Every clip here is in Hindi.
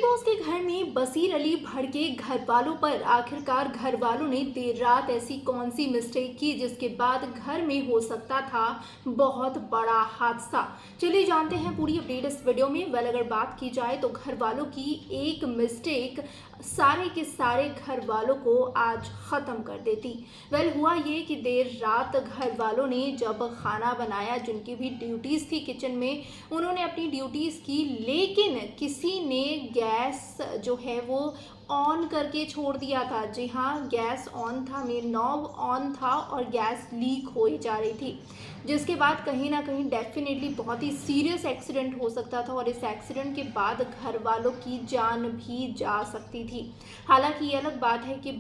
बॉस के घर में बसीर अली भड़के घर वालों पर। आखिरकार घर वालों ने देर रात ऐसी कौन सी मिस्टेक की जिसके बाद घर में हो सकता था बहुत बड़ा हादसा। चलिए जानते हैं पूरी अपडेट इस वीडियो में। अगर बात की जाए तो घर वालों की एक मिस्टेक सारे के सारे घर वालों को आज ख़त्म कर देती। हुआ ये कि देर रात घर वालों ने जब खाना बनाया, जिनकी भी ड्यूटीज़ थी किचन में, उन्होंने अपनी ड्यूटीज़ की, लेकिन किसी ने गैस जो है वो ऑन करके छोड़ दिया था। जी हाँ, गैस ऑन था, मेन नॉब ऑन था और गैस लीक हो ही जा रही थी, जिसके बाद कहीं ना कहीं डेफिनेटली बहुत ही सीरियस एक्सीडेंट हो सकता था और इस एक्सीडेंट के बाद घर वालों की जान भी जा सकती थी। हालांकि ये अलग बात है कि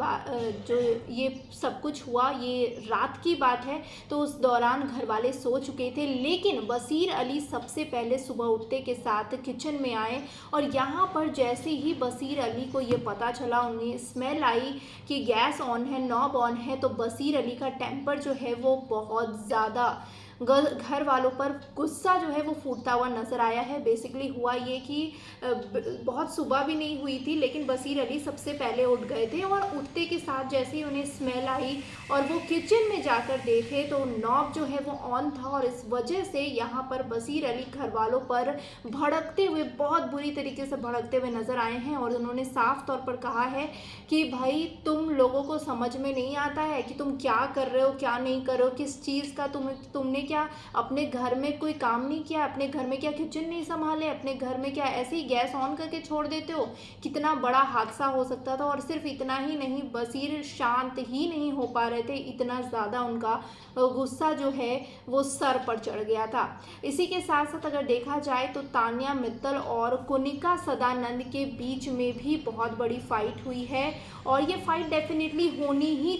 जो ये सब कुछ हुआ ये रात की बात है, तो उस दौरान घर वाले सो चुके थे, लेकिन बसीर अली सबसे पहले सुबह उठते के साथ किचन में आए और यहाँ पर जैसे ही बसीर अली को ये पता चला, उन्हें स्मेल आई कि गैस ऑन है, नॉब ऑन है, तो बसीर अली का टेम्पर जो है वो बहुत ज़्यादा घर वालों पर गुस्सा जो है वो फूटता हुआ नजर आया है। बेसिकली हुआ ये कि बहुत सुबह भी नहीं हुई थी, लेकिन बसीर अली सबसे पहले उठ गए थे और उठते के साथ जैसे ही उन्हें स्मेल आई और वो किचन में जाकर देखे तो नॉब जो है वो ऑन था और इस वजह से यहाँ पर बसीर अली घर वालों पर भड़कते हुए, बहुत बुरी तरीके से भड़कते हुए नजर आए हैं और उन्होंने साफ तौर पर कहा है कि भाई तुम लोगों को समझ में नहीं आता है कि तुम क्या कर रहे हो, क्या नहीं कर रहे हो, किस चीज़ का तुमने क्या अपने घर में कोई काम नहीं किया, अपने घर में क्या किचन नहीं संभाले, अपने घर में क्या ऐसे ही गैस ऑन करके छोड़ देते हो। कितना बड़ा हादसा हो सकता था। और सिर्फ इतना ही नहीं, बसीर शांत ही नहीं हो पा रहे थे, इतना ज़्यादा उनका गुस्सा जो है वो सर पर चढ़ गया था। इसी के साथ साथ अगर देखा जाए तो तान्या मित्तल और कुनिका सदानंद के बीच में भी बहुत बड़ी फाइट हुई है और ये फाइट डेफिनेटली होनी ही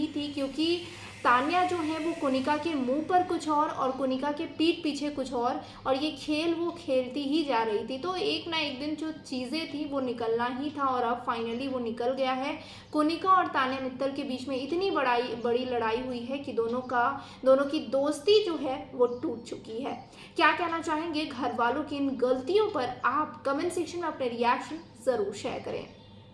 थी, क्योंकि तान्या जो है वो कुनिका के मुंह पर कुछ और कुनिका के पीठ पीछे कुछ और ये खेल वो खेलती ही जा रही थी। तो एक ना एक दिन जो चीज़ें थी वो निकलना ही था और अब फाइनली वो निकल गया है। कुनिका और तान्या मित्तल के बीच में इतनी बड़ी लड़ाई हुई है कि दोनों की दोस्ती जो है वो टूट चुकी है। क्या कहना चाहेंगे घर वालों की इन गलतियों पर आप? कमेंट सेक्शन में अपने रिएक्शन ज़रूर शेयर करें।